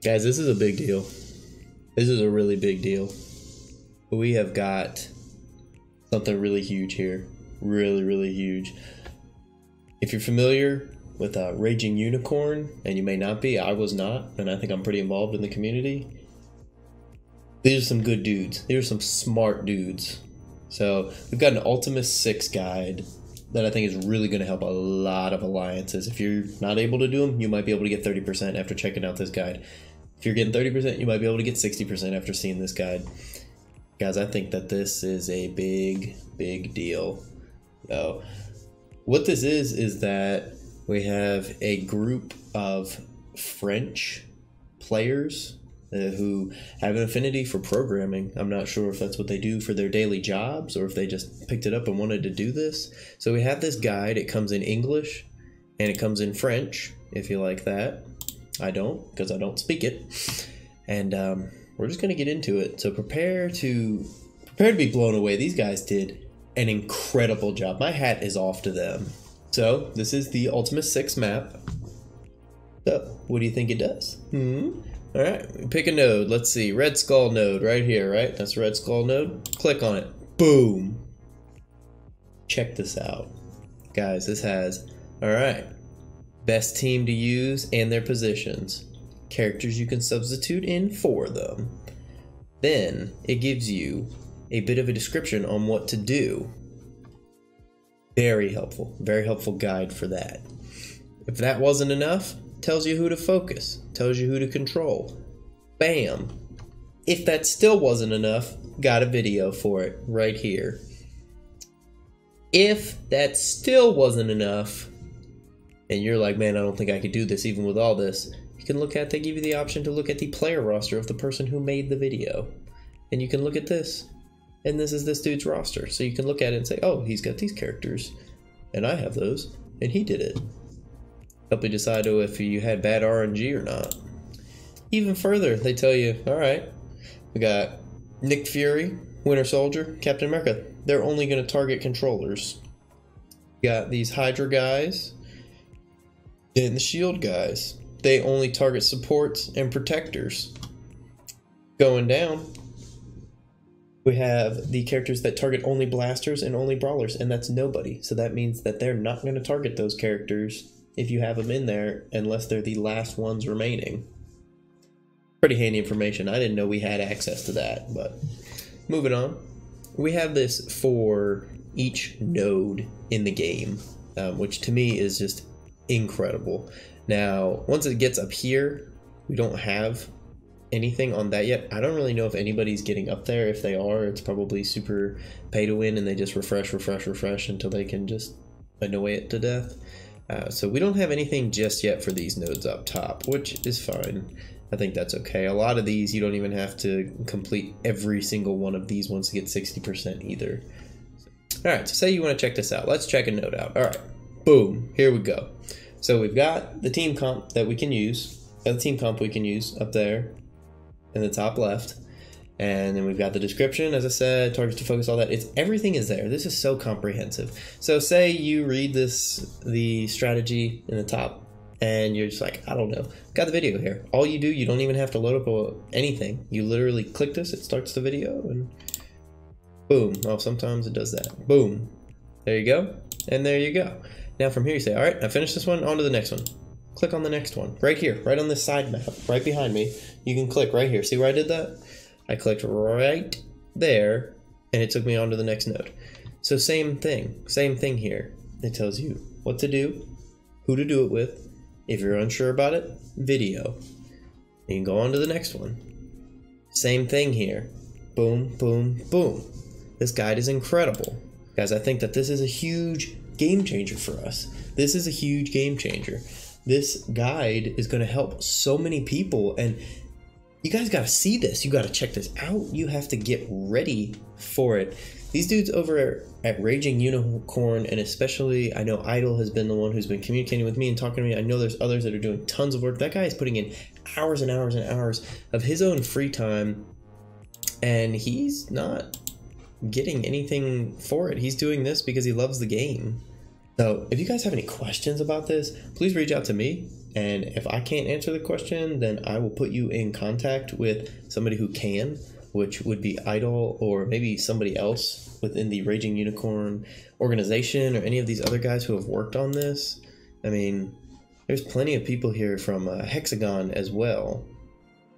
Guys, this is a big deal. This is a really big deal. We have got something really huge here. Really, really huge. If you're familiar with Raging Unicorn, and you may not be, I was not, and I think I'm pretty involved in the community. These are some good dudes. These are some smart dudes. So we've got an ULTIMUS 6 guide that I think is really going to help a lot of alliances. If you're not able to do them, you might be able to get 30% after checking out this guide. If you're getting 30%, you might be able to get 60% after seeing this guide. Guys, I think that this is a big, big deal. So what this is that we have a group of French players who have an affinity for programming. I'm not sure if that's what they do for their daily jobs or if they just picked it up and wanted to do this. So we have this guide. It comes in English and it comes in French, if you like that. I don't, because I don't speak it. And we're just going to get into it. So prepare to be blown away. These guys did an incredible job. My hat is off to them. So this is the ULTIMUS 6 map. So what do you think it does? All right, pick a node. Let's see, Red Skull node right here, right? That's Red Skull node. Click on it. Boom. Check this out. Guys, this has, all right, best team to use and their positions. Characters you can substitute in for them. Then it gives you a bit of a description on what to do. Very helpful guide for that. If that wasn't enough, tells you who to focus, tells you who to control. Bam. If that still wasn't enough, got a video for it right here. If that still wasn't enough, and you're like, man, I don't think I could do this even with all this, you can look at, they give you the option to look at the player roster of the person who made the video. And you can look at this, and this is this dude's roster. So you can look at it and say, oh, he's got these characters, and I have those, and he did it. Help you decide if you had bad RNG or not. Even further, they tell you, all right, we got Nick Fury, Winter Soldier, Captain America. They're only going to target controllers. You got these Hydra guys and the Shield guys. They only target supports and protectors. Going down, we have the characters that target only blasters and only brawlers, and that's nobody. So that means that they're not going to target those characters if you have them in there, unless they're the last ones remaining. Pretty handy information. I didn't know we had access to that, but moving on. We have this for each node in the game, which to me is just incredible. Now, once it gets up here, we don't have anything on that yet. I don't really know if anybody's getting up there. If they are, it's probably super pay to win and they just refresh until they can just annoy it to death. So we don't have anything just yet for these nodes up top, which is fine. I think that's okay. A lot of these, you don't even have to complete every single one of these ones to get 60% either. All right, so say you want to check this out. Let's check a node out. All right, boom, here we go. So we've got the team comp that we can use. The team comp we can use up there in the top left. And then we've got the description, as I said, targets to focus, all that. Everything is there. This is so comprehensive. So say you read the strategy in the top, and you're just like, I don't know. Got the video here. All you do, you don't even have to load up anything. You literally click this, it starts the video, and boom. Oh, sometimes it does that. Boom. There you go. And there you go. Now from here you say, all right, I finished this one, on to the next one. Click on the next one. Right here, right on this side map, right behind me. You can click right here. See where I did that? I clicked right there, and it took me on to the next node. So same thing here. It tells you what to do, who to do it with. If you're unsure about it, video. You can go on to the next one. Same thing here. Boom, boom, boom. This guide is incredible. Guys, I think that this is a huge game changer for us. This is a huge game changer. This guide is going to help so many people, and you guys got to see this. You got to check this out. You have to get ready for it. These dudes over at Raging Unicorn, and especially I know Idle has been the one who's been communicating with me and talking to me. I know there's others that are doing tons of work. That guy is putting in hours and hours and hours of his own free time, and he's not getting anything for it. He's doing this because he loves the game. So if you guys have any questions about this, please reach out to me. And if I can't answer the question, then I will put you in contact with somebody who can, which would be Idol or maybe somebody else within the Raging Unicorn organization or any of these other guys who have worked on this. I mean, there's plenty of people here from Hexagon as well.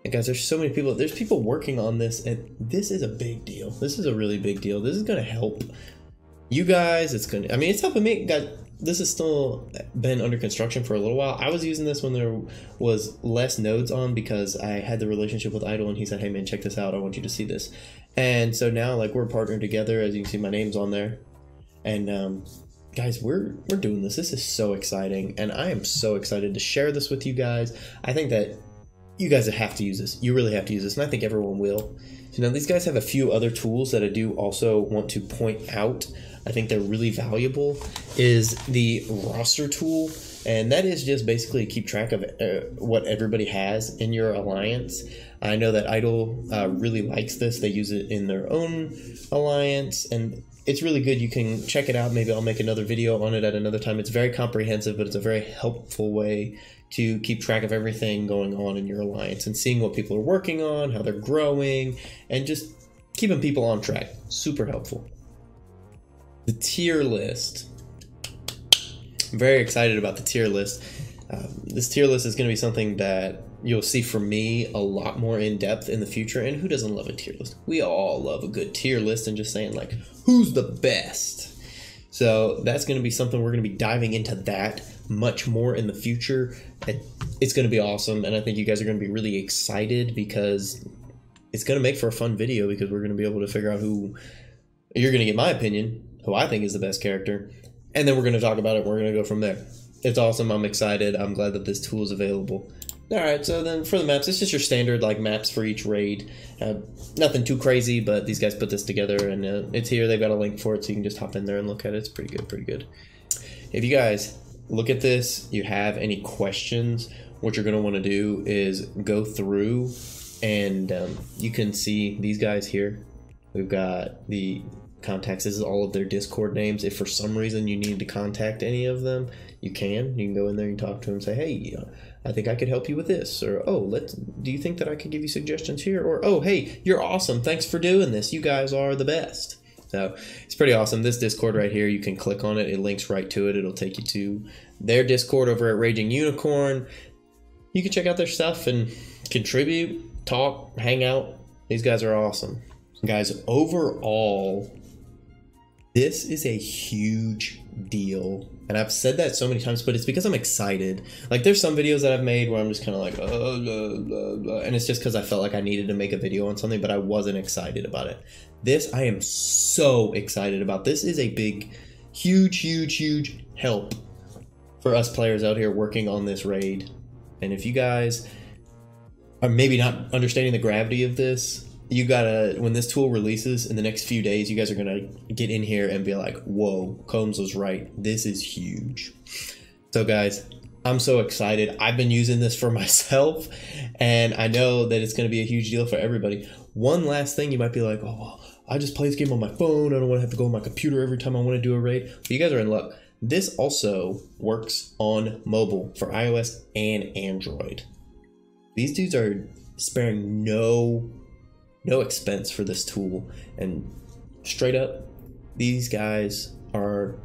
And guys, there's so many people. There's people working on this, and this is a big deal. This is a really big deal. This is going to help you guys. It's going to, I mean, it's helping me. Guys, this has still been under construction for a little while. I was using this when there was less nodes on because I had the relationship with Idol, and he said, hey man, check this out. I want you to see this. And so now, like, we're partnered together. As you can see, my name's on there. And guys, we're doing this. This is so exciting, and I am so excited to share this with you guys. I think that you guys have to use this. You really have to use this, and I think everyone will. So now these guys have a few other tools that I do also want to point out. I think they're really valuable, is the roster tool, and that is just basically keep track of what everybody has in your alliance. I know that Idol really likes this. They use it in their own alliance, and it's really good. You can check it out. Maybe I'll make another video on it at another time. It's very comprehensive, but it's a very helpful way to keep track of everything going on in your alliance and seeing what people are working on, how they're growing, and just keeping people on track. Super helpful. The tier list. I'm very excited about the tier list. This tier list is going to be something that you'll see from me a lot more in depth in the future. And who doesn't love a tier list? We all love a good tier list and just saying, like, who's the best? So that's going to be something we're going to be diving into that much more in the future. And it's going to be awesome. And I think you guys are going to be really excited because it's going to make for a fun video, because we're going to be able to figure out who you're going to get my opinion, who I think is the best character. And then we're going to talk about it. We're going to go from there. It's awesome. I'm excited. I'm glad that this tool is available. All right, so then for the maps, it's just your standard like maps for each raid. Nothing too crazy, but these guys put this together, and it's here. They've got a link for it, so you can just hop in there and look at it. It's pretty good, pretty good. If you guys look at this, you have any questions, what you're going to want to do is go through, and you can see these guys here. We've got the contacts. This is all of their Discord names. If for some reason you need to contact any of them, you can go in there and talk to them and say, hey, I think I could help you with this, or oh, do you think that I could give you suggestions here, or oh, hey, you're awesome, thanks for doing this, you guys are the best. So it's pretty awesome. This Discord right here, you can click on it, it links right to it. It'll take you to their Discord over at Raging Unicorn. You can check out their stuff and contribute, talk, hang out. These guys are awesome. Guys, overall, this is a huge deal, and I've said that so many times, but it's because I'm excited. Like, there's some videos that I've made where I'm just kind of like, and it's just because I felt like I needed to make a video on something, but I wasn't excited about it. This, I am so excited about. This is a big, huge help for us players out here working on this raid. And if you guys are maybe not understanding the gravity of this, you gotta, when this tool releases in the next few days, you guys are gonna get in here and be like, whoa, Combs was right. This is huge. So guys, I'm so excited. I've been using this for myself, and I know that it's gonna be a huge deal for everybody. One last thing, you might be like, oh, well, I just play this game on my phone. I don't wanna have to go on my computer every time I wanna do a raid. But you guys are in luck. This also works on mobile for iOS and Android. These dudes are sparing no expense for this tool, and straight up, these guys are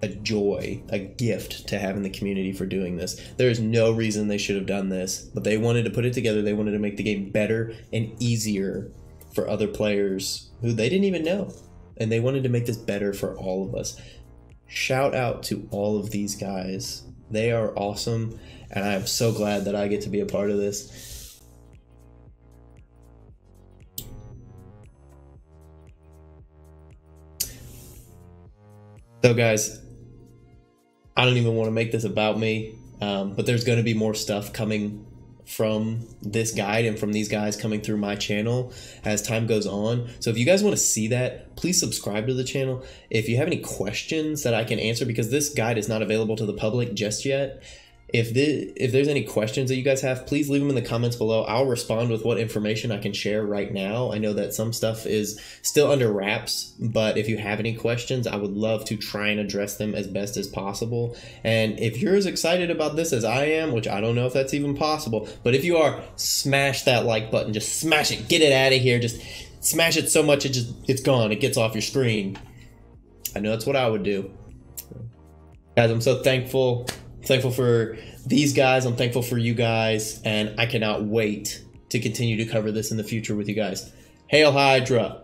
a joy, a gift to have in the community for doing this. There is no reason they should have done this, but they wanted to put it together. They wanted to make the game better and easier for other players who they didn't even know, and they wanted to make this better for all of us. Shout out to all of these guys. They are awesome, and I am so glad that I get to be a part of this. So guys, I don't even want to make this about me, but there's going to be more stuff coming from this guide and from these guys coming through my channel as time goes on. So if you guys want to see that, please subscribe to the channel. If you have any questions that I can answer, because this guide is not available to the public just yet, If there's any questions that you guys have, please leave them in the comments below. I'll respond with what information I can share right now. I know that some stuff is still under wraps, but if you have any questions, I would love to try and address them as best as possible. And if you're as excited about this as I am, which I don't know if that's even possible, but if you are, smash that like button. Just smash it. Get it out of here. Just smash it so much it's gone. It gets off your screen. I know that's what I would do. Guys, I'm so thankful. Thankful for these guys. I'm thankful for you guys, and I cannot wait to continue to cover this in the future with you guys. Hail Hydra!